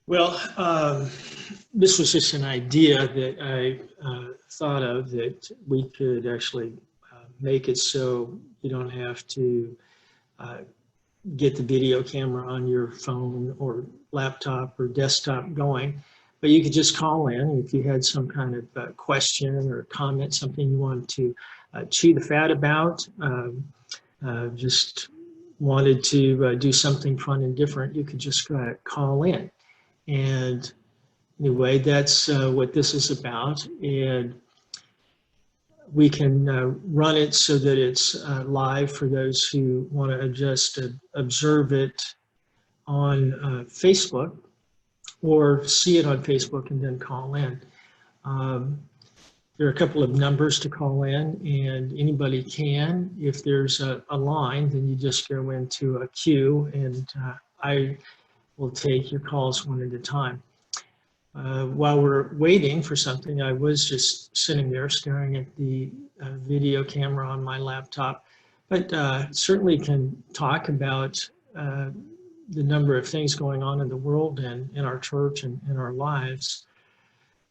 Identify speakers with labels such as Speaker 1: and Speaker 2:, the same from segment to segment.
Speaker 1: Well, this was just an idea that I thought of that we could actually make it so you don't have to uh, get the video camera on your phone or laptop or desktop going, but you could just call in if you had some kind of question or comment, something you wanted to chew the fat about, just wanted to do something fun and different, you could just call in. And anyway, that's what this is about. And we can run it so that it's live for those who want to just observe it on Facebook or see it on Facebook and then call in. There are a couple of numbers to call in, and anybody can. If there's a line, then you just go into a queue, and I will take your calls one at a time. While we're waiting for something, I was just sitting there staring at the video camera on my laptop, but certainly can talk about the number of things going on in the world and in our church and in our lives.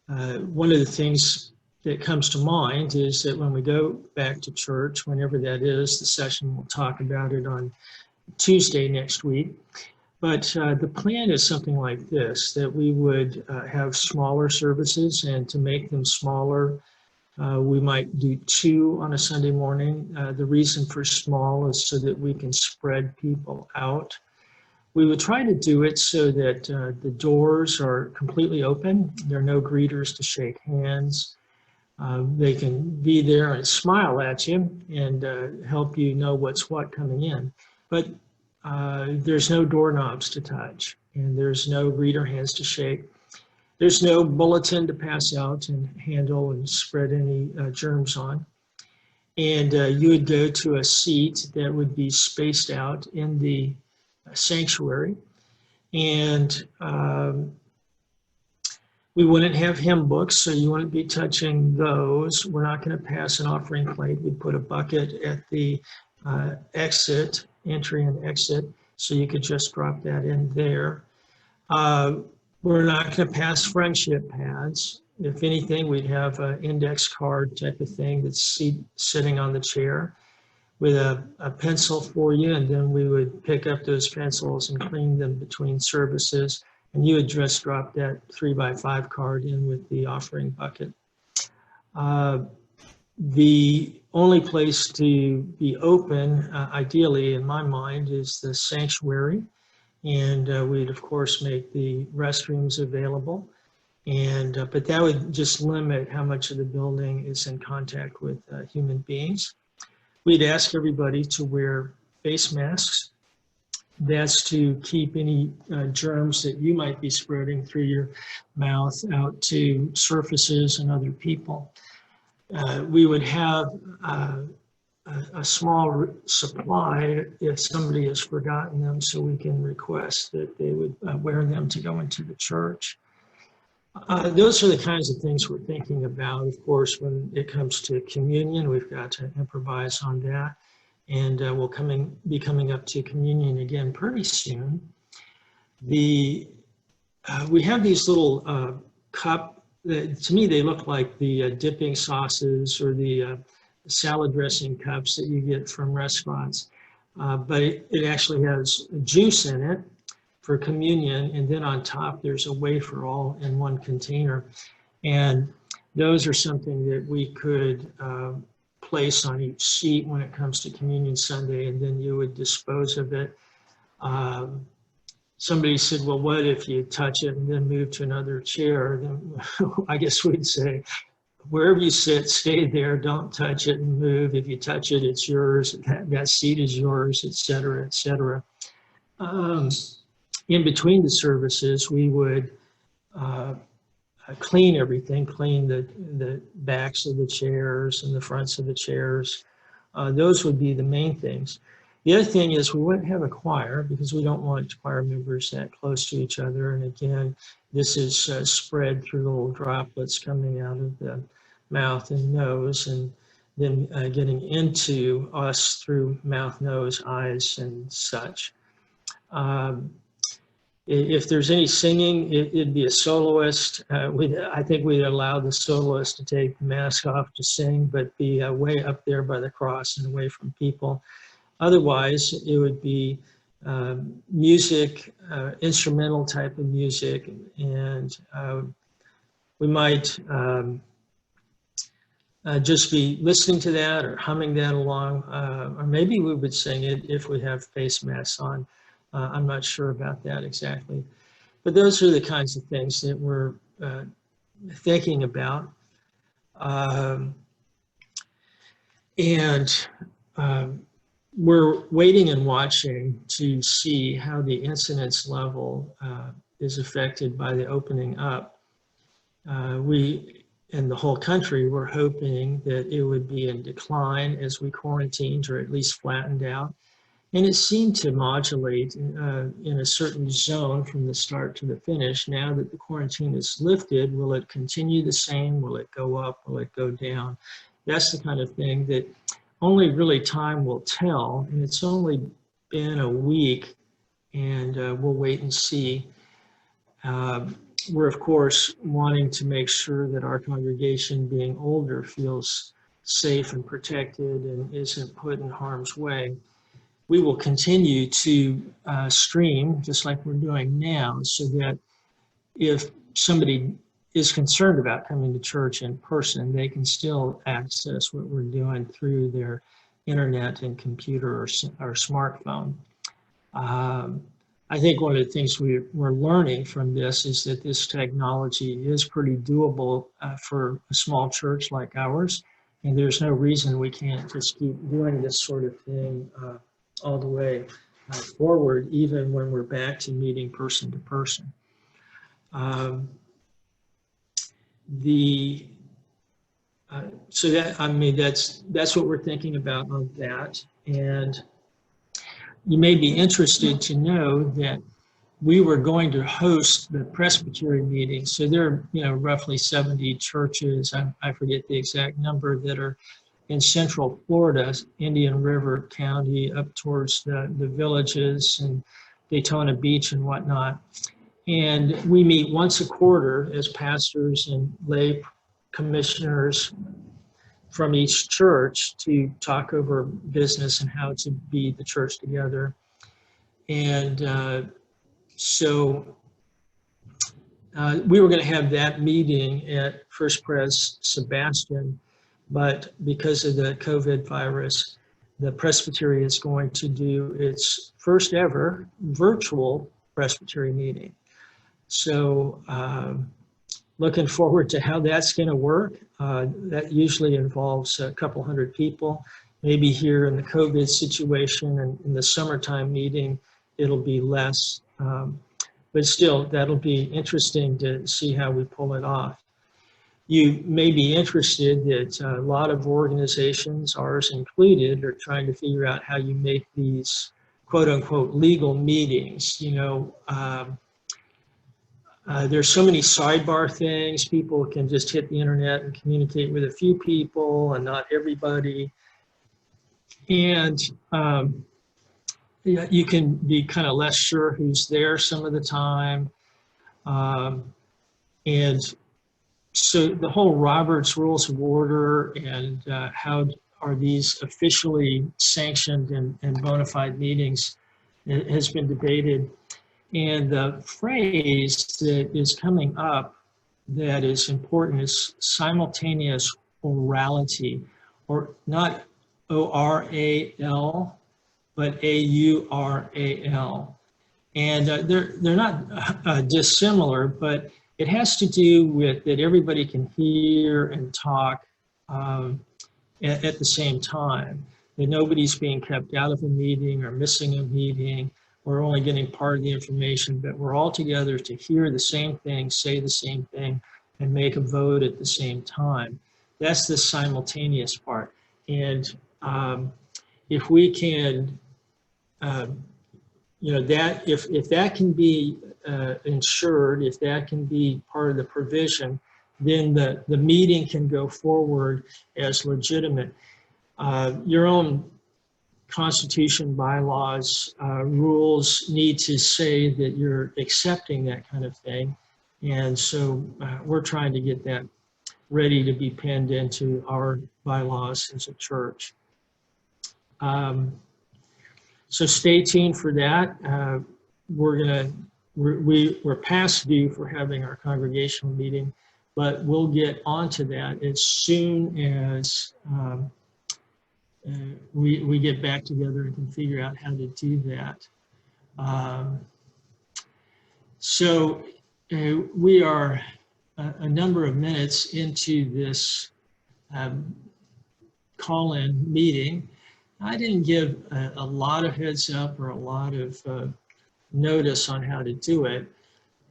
Speaker 1: One of the things that comes to mind is that when we go back to church, whenever that is, the session, we'll talk about it on Tuesday next week. But the plan is something like this, that we would have smaller services, and to make them smaller, we might do 2 on a Sunday morning. The reason for small is so that we can spread people out. We would try to do it so that the doors are completely open. There are no greeters to shake hands. They can be there and smile at you and help you know what's what coming in. But there's no doorknobs to touch, and there's no greeter hands to shake. There's no bulletin to pass out and handle and spread any germs on. And you would go to a seat that would be spaced out in the sanctuary. And we wouldn't have hymn books, so you wouldn't be touching those. We're not going to pass an offering plate. We'd put a bucket at the exit, entry and exit, so you could just drop that in there. We're not going to pass friendship pads. If anything, we'd have an index card type of thing that's sitting on the chair with a pencil for you, and then we would pick up those pencils and clean them between services, and you would just drop that 3x5 card in with the offering bucket. The only place to be open, ideally in my mind, is the sanctuary. And we'd of course make the restrooms available. And but that would just limit how much of the building is in contact with human beings. We'd ask everybody to wear face masks. That's to keep any germs that you might be spreading through your mouth out to surfaces and other people. We would have a small supply if somebody has forgotten them, so we can request that they would wear them to go into the church. Those are the kinds of things we're thinking about. Of course, when it comes to communion, we've got to improvise on that. And we'll be coming up to communion again pretty soon. We have these little cup. To me, they look like the dipping sauces or the salad dressing cups that you get from restaurants. But it actually has juice in it for communion, and then on top there's a wafer all in one container. And those are something that we could place on each seat when it comes to Communion Sunday, and then you would dispose of it. Somebody said, well, what if you touch it and then move to another chair? Then I guess we'd say, wherever you sit, stay there, don't touch it and move. If you touch it, it's yours, that seat is yours, et cetera, et cetera. In between the services, we would clean everything, clean the backs of the chairs and the fronts of the chairs. Those would be the main things. The other thing is we wouldn't have a choir because we don't want choir members that close to each other. And again, this is spread through little droplets coming out of the mouth and nose, and then getting into us through mouth, nose, eyes, and such. If there's any singing, it'd be a soloist. I think we'd allow the soloist to take the mask off to sing, but be way up there by the cross and away from people. Otherwise, it would be music, instrumental type of music, and we might just be listening to that or humming that along, or maybe we would sing it if we have face masks on. I'm not sure about that exactly. But those are the kinds of things that we're thinking about. We're waiting and watching to see how the incidence level is affected by the opening up. We, in the whole country, were hoping that it would be in decline as we quarantined, or at least flattened out. And it seemed to modulate in a certain zone from the start to the finish. Now that the quarantine is lifted, will it continue the same? Will it go up? Will it go down? That's the kind of thing that only really time will tell. And it's only been a week, and we'll wait and see. We're, of course, wanting to make sure that our congregation, being older, feels safe and protected and isn't put in harm's way. We will continue to stream just like we're doing now, so that if somebody is concerned about coming to church in person, they can still access what we're doing through their internet and computer or smartphone. I think one of the things we're learning from this is that this technology is pretty doable for a small church like ours, and there's no reason we can't just keep doing this sort of thing all the way forward, even when we're back to meeting person to person. So that, I mean, that's what we're thinking about on that. And you may be interested to know that we were going to host the Presbytery meeting. So there are, roughly 70 churches, I forget the exact number, that are in Central Florida, Indian River County, up towards the villages and Daytona Beach and whatnot. And we meet once a quarter as pastors and lay commissioners from each church to talk over business and how to be the church together. And so we were going to have that meeting at First Pres Sebastian, but because of the COVID virus, the Presbytery is going to do its first ever virtual Presbytery meeting. So looking forward to how that's going to work. That usually involves a couple hundred people. Maybe here in the COVID situation and in the summertime meeting, it'll be less. But still, that'll be interesting to see how we pull it off. You may be interested that a lot of organizations, ours included, are trying to figure out how you make these quote unquote legal meetings. There's so many sidebar things. People can just hit the internet and communicate with a few people and not everybody. And you can be kind of less sure who's there some of the time. And so the whole Robert's Rules of Order and how are these officially sanctioned and bona fide meetings has been debated. And the phrase that is coming up that is important is simultaneous orality, or not O-R-A-L, but A-U-R-A-L. And they're not dissimilar, but it has to do with that everybody can hear and talk at the same time, that nobody's being kept out of a meeting or missing a meeting. We're only getting part of the information, but we're all together to hear the same thing, say the same thing, and make a vote at the same time. That's the simultaneous part. And if we can, that if that can be ensured, if that can be part of the provision, then the meeting can go forward as legitimate. Your own Constitution, bylaws, rules need to say that you're accepting that kind of thing. And so we're trying to get that ready to be penned into our bylaws as a church. So stay tuned for that. We're past due for having our congregational meeting, but we'll get onto that as soon as we get back together and can figure out how to do that. So we are a number of minutes into this call-in meeting. I didn't give a lot of heads up or a lot of notice on how to do it.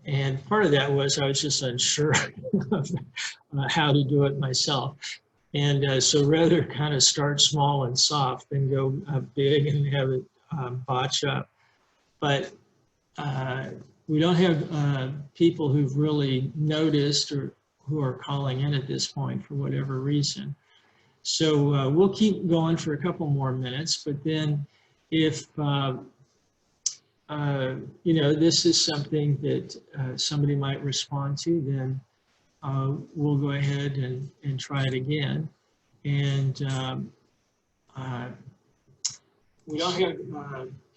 Speaker 1: And part of that was I was just unsure of how to do it myself. And so rather kind of start small and soft than go big and have it botch up. But we don't have people who've really noticed or who are calling in at this point for whatever reason. So we'll keep going for a couple more minutes, but then if, this is something that somebody might respond to, then we'll go ahead and try it again. And we don't have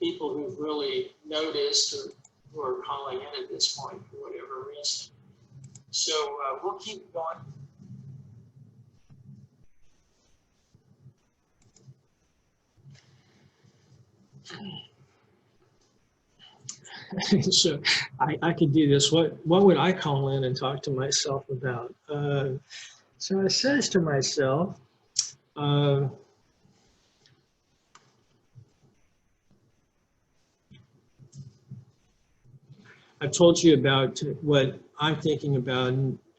Speaker 1: people who've really noticed or who are calling in at this point for whatever reason. So we'll keep going. So I could do this. What would I call in and talk to myself about? So I says to myself, I've told you about what I'm thinking about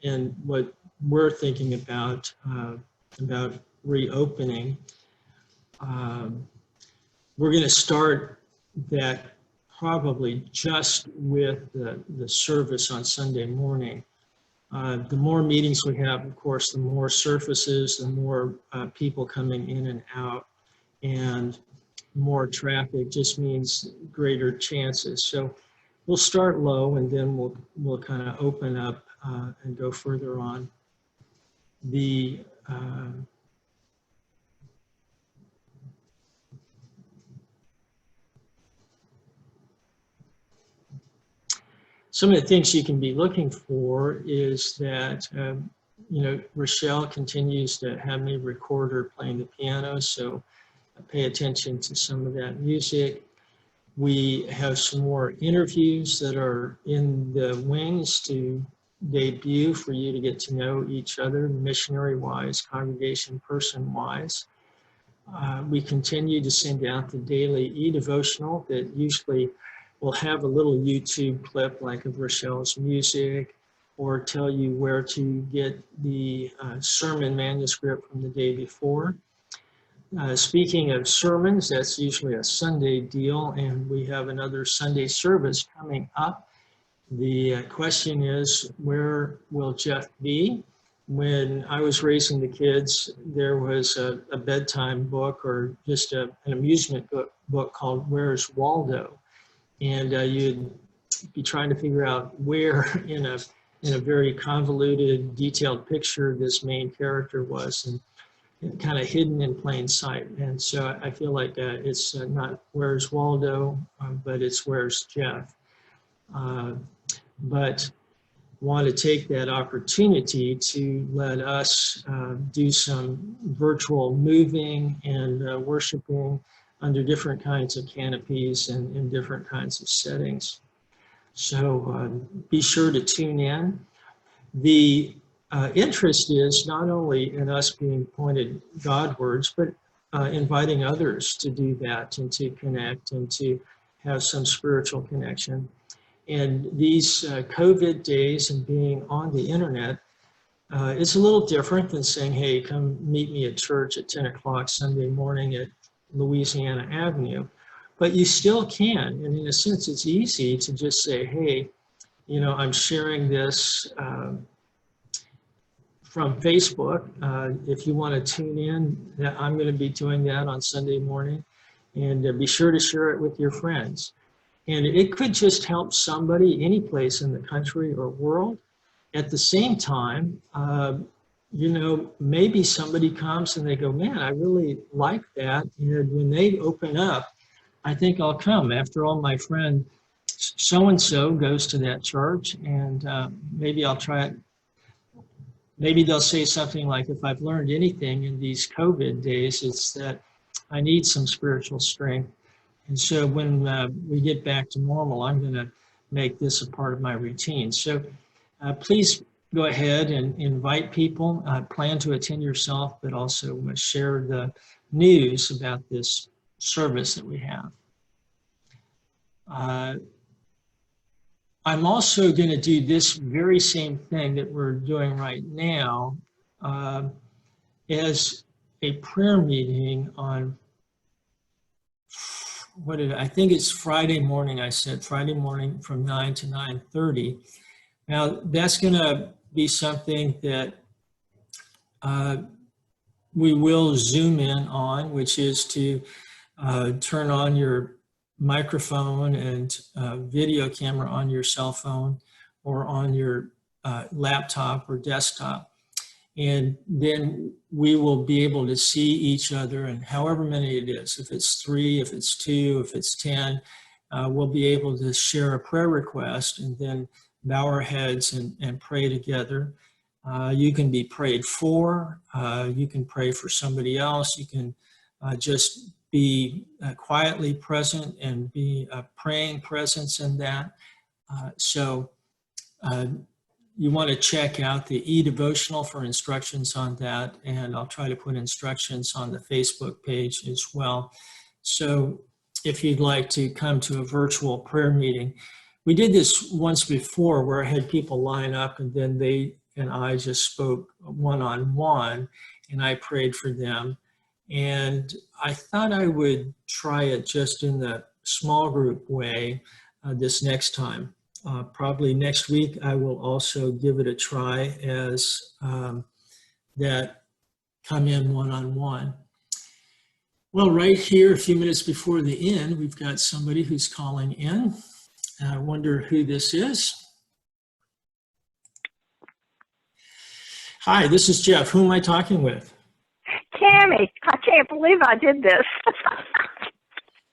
Speaker 1: and what we're thinking about reopening. We're going to start that probably just with the service on Sunday morning. The more meetings we have, of course, the more surfaces, the more people coming in and out, and more traffic just means greater chances. So we'll start low and then we'll kind of open up and go further on. Some of the things you can be looking for is that, Rochelle continues to have me record her playing the piano, so pay attention to some of that music. We have some more interviews that are in the wings to debut for you to get to know each other, missionary-wise, congregation person-wise. We continue to send out the daily e-devotional that usually will have a little YouTube clip like of Rochelle's music, or tell you where to get the sermon manuscript from the day before. Speaking of sermons, that's usually a Sunday deal, and we have another Sunday service coming up. The question is, where will Jeff be? When I was raising the kids, there was a bedtime book or just an amusement book called Where's Waldo? And you'd be trying to figure out where in a very convoluted, detailed picture this main character was, and kind of hidden in plain sight. And so I feel like it's not Where's Waldo, but it's Where's Jeff. But want to take that opportunity to let us do some virtual moving and worshiping under different kinds of canopies and in different kinds of settings. So be sure to tune in. The interest is not only in us being pointed Godwards, but inviting others to do that and to connect and to have some spiritual connection. And these COVID days and being on the internet, it's a little different than saying, hey, come meet me at church at 10 o'clock Sunday morning at Louisiana Avenue. But you still can, and in a sense, it's easy to just say, hey, I'm sharing this from Facebook. If you want to tune in, I'm going to be doing that on Sunday morning. And be sure to share it with your friends. And it could just help somebody any place in the country or world. At the same time, you know, maybe somebody comes and they go, man, I really like that. And when they open up, I think I'll come. After all, my friend so-and-so goes to that church, and maybe I'll try it. Maybe they'll say something like, if I've learned anything in these COVID days, it's that I need some spiritual strength. And so when we get back to normal, I'm going to make this a part of my routine. So please go ahead and invite people. Plan to attend yourself, but also share the news about this service that we have. I'm also going to do this very same thing that we're doing right now as a prayer meeting on, I think it's Friday morning. I said Friday morning from 9 to 9:30. Now that's going to be something that we will zoom in on, which is to turn on your microphone and video camera on your cell phone or on your laptop or desktop. And then we will be able to see each other, and however many it is, if it's 3, if it's 2, if it's 10, we'll be able to share a prayer request and then bow our heads and pray together. You can be prayed for, you can pray for somebody else, you can just be quietly present and be a praying presence in that. So you want to check out the e-devotional for instructions on that, and I'll try to put instructions on the Facebook page as well. So if you'd like to come to a virtual prayer meeting, we did this once before where I had people line up and then they and I just spoke one-on-one and I prayed for them. And I thought I would try it just in the small group way this next time. Probably next week, I will also give it a try as that come in one-on-one. Well, right here, a few minutes before the end, we've got somebody who's calling in. I wonder who this is. Hi, this is Jeff. Who am I talking with?
Speaker 2: Tammy, I can't believe I did this.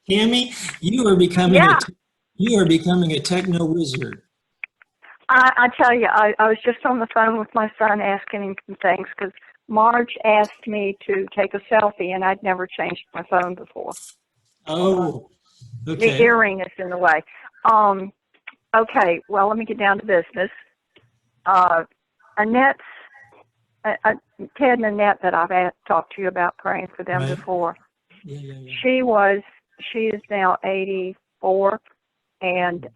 Speaker 1: Tammy, you are becoming a techno wizard.
Speaker 2: I tell you, I was just on the phone with my son asking him some things because Marge asked me to take a selfie and I'd never changed my phone before.
Speaker 1: Oh, okay.
Speaker 2: The earring is in the way. Okay, well, let me get down to business. Annette's, Ted and Annette that I've talked to you about praying for them before.
Speaker 1: Yeah.
Speaker 2: She is now 84, and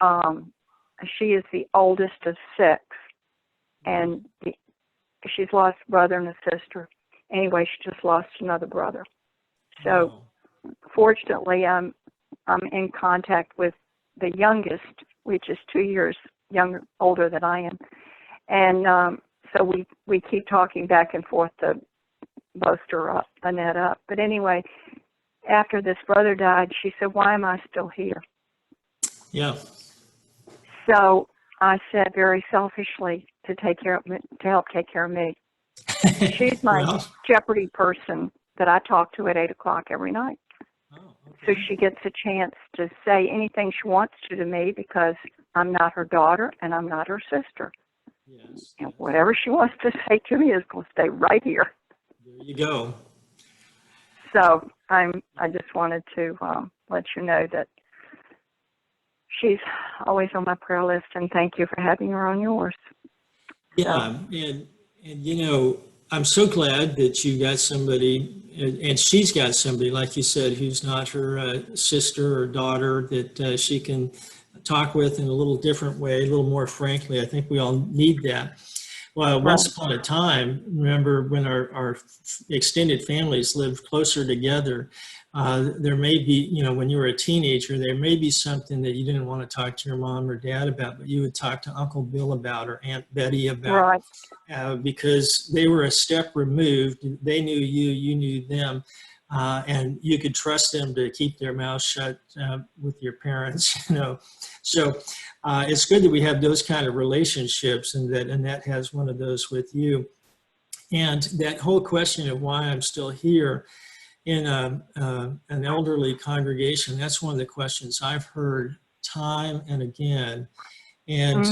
Speaker 2: she is the oldest of 6, and she's lost a brother and a sister. Anyway, she just lost another brother. So, fortunately, I'm in contact with the youngest, which is 2 years older than I am, and so we keep talking back and forth to bolster up, Annette up. But anyway, after this brother died, she said, "Why am I still here?"
Speaker 1: Yeah.
Speaker 2: So I said very selfishly to help take care of me. She's my Jeopardy person that I talk to at 8 o'clock every night.
Speaker 1: Oh, okay.
Speaker 2: So she gets a chance to say anything she wants to me because I'm not her daughter and I'm not her sister.
Speaker 1: Yes.
Speaker 2: And whatever she wants to say to me is going to stay right here.
Speaker 1: There you go.
Speaker 2: So I just wanted to let you know that she's always on my prayer list, and thank you for having her on yours.
Speaker 1: Yeah, and you know, I'm so glad that you got somebody, and she's got somebody, like you said, who's not her sister or daughter, that she can talk with in a little different way, a little more frankly. I think we all need that. Well, once upon a time, remember when our extended families lived closer together, there may be, you know, when you were a teenager, there may be something that you didn't want to talk to your mom or dad about, but you would talk to Uncle Bill about or Aunt Betty about, because they were a step removed. They knew you, you knew them. and you could trust them to keep their mouth shut with your parents, you know. So it's good that we have those kind of relationships, and Annette has one of those with you. And that whole question of why I'm still here in an elderly congregation, that's one of the questions I've heard time and again. And,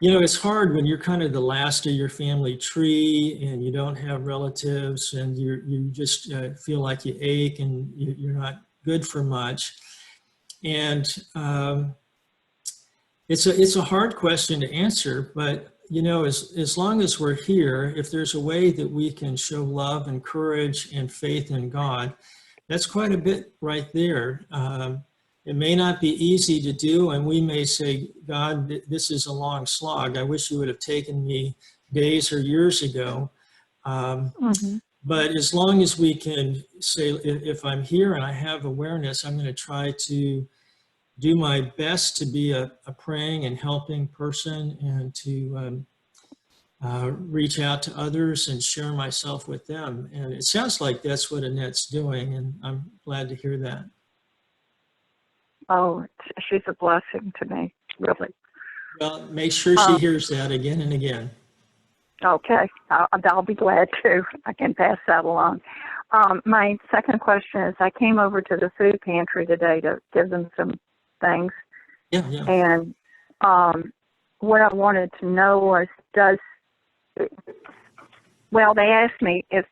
Speaker 1: you know, it's hard when you're kind of the last of your family tree and you don't have relatives and you just feel like you ache and you're not good for much. And it's a hard question to answer, but you know, as long as we're here, if there's a way that we can show love and courage and faith in God, that's quite a bit right there. It may not be easy to do, and we may say, God, this is a long slog. I wish you would have taken me days or years ago. But as long as we can say, if I'm here and I have awareness, I'm going to try to do my best to be a praying and helping person, and to reach out to others and share myself with them. And it sounds like that's what Annette's doing, and I'm glad to hear that.
Speaker 2: Oh, she's a blessing to me, really.
Speaker 1: Well, make sure she hears that again and again.
Speaker 2: Okay, I'll be glad to. I can pass that along. My second question is, I came over to the food pantry today to give them some things.
Speaker 1: Yeah.
Speaker 2: And what I wanted to know was, well, they asked me if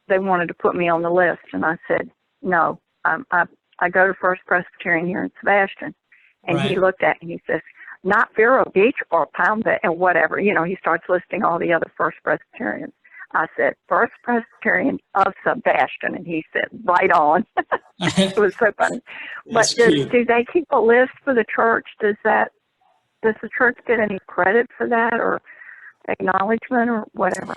Speaker 2: they wanted to put me on the list, and I said, no, I go to First Presbyterian here in Sebastian. And
Speaker 1: Right.
Speaker 2: He looked at me and he says, not Vero Beach or Pound Bay and whatever. You know, he starts listing all the other First Presbyterians. I said, First Presbyterian of Sebastian. And he said, right on. It was so funny. But do they keep a list for the church? Does the church get any credit for that, or acknowledgement, or whatever?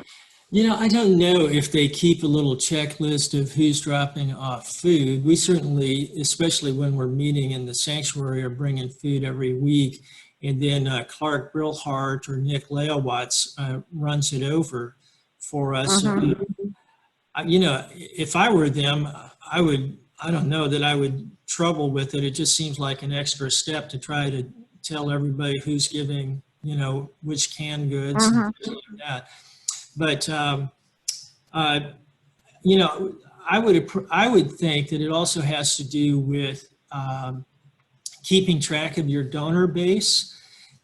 Speaker 1: You know, I don't know if they keep a little checklist of who's dropping off food. We certainly, especially when we're meeting in the sanctuary, are bringing food every week. And then Clark Brillhart or Nick Leowatz runs it over for us. You know, if I were them, I don't know that I would trouble with it. It just seems like an extra step to try to tell everybody who's giving, you know, which canned goods and things like that. But, you know, I would think that it also has to do with keeping track of your donor base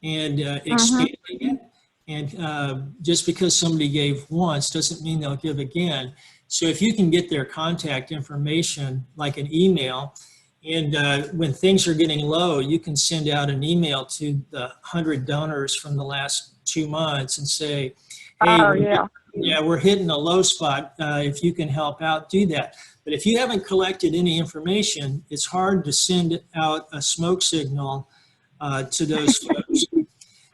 Speaker 1: and expanding it. And just because somebody gave once doesn't mean they'll give again. So if you can get their contact information, like an email, and when things are getting low, you can send out an email to the 100 donors from the last 2 months and say, hey, we're hitting a low spot. If you can help out, do that. But if you haven't collected any information, it's hard to send out a smoke signal to those folks.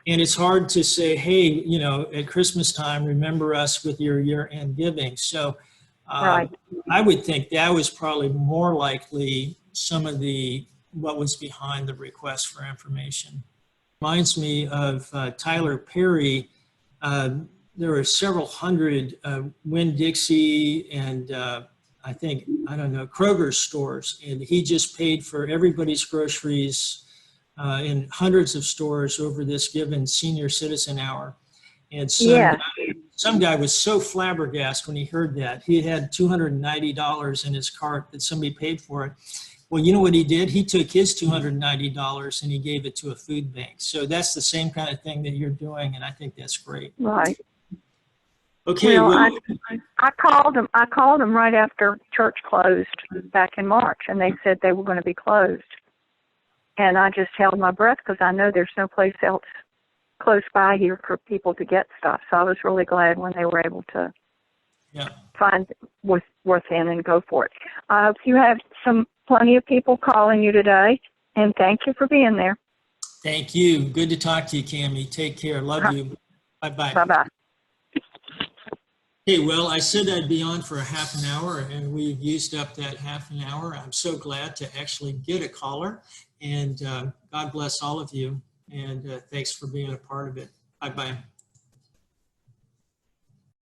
Speaker 1: And it's hard to say, hey, you know, at Christmas time, remember us with your year-end giving. So I would think that was probably more likely some of what was behind the request for information. Reminds me of Tyler Perry. There were several hundred Winn-Dixie and I don't know, Kroger stores, and he just paid for everybody's groceries in hundreds of stores over this given senior citizen hour. And some guy was so flabbergasted when he heard that. He had $290 in his cart that somebody paid for it. Well, you know what he did? He took his $290 and he gave it to a food bank. So that's the same kind of thing that you're doing, and I think that's great.
Speaker 2: Right.
Speaker 1: Okay.
Speaker 2: Well, I called them right after church closed back in March, and they said they were going to be closed. And I just held my breath because I know there's no place else close by here for people to get stuff. So I was really glad when they were able to find what's in and go for it. You have plenty of people calling you today, and thank you for being there.
Speaker 1: Thank you. Good to talk to you, Cammie. Take care. Love you. Bye-bye.
Speaker 2: Bye-bye.
Speaker 1: Hey, well, I said I'd be on for a half an hour, and we've used up that half an hour. I'm so glad to actually get a caller, and God bless all of you, and thanks for being a part of it. Bye-bye.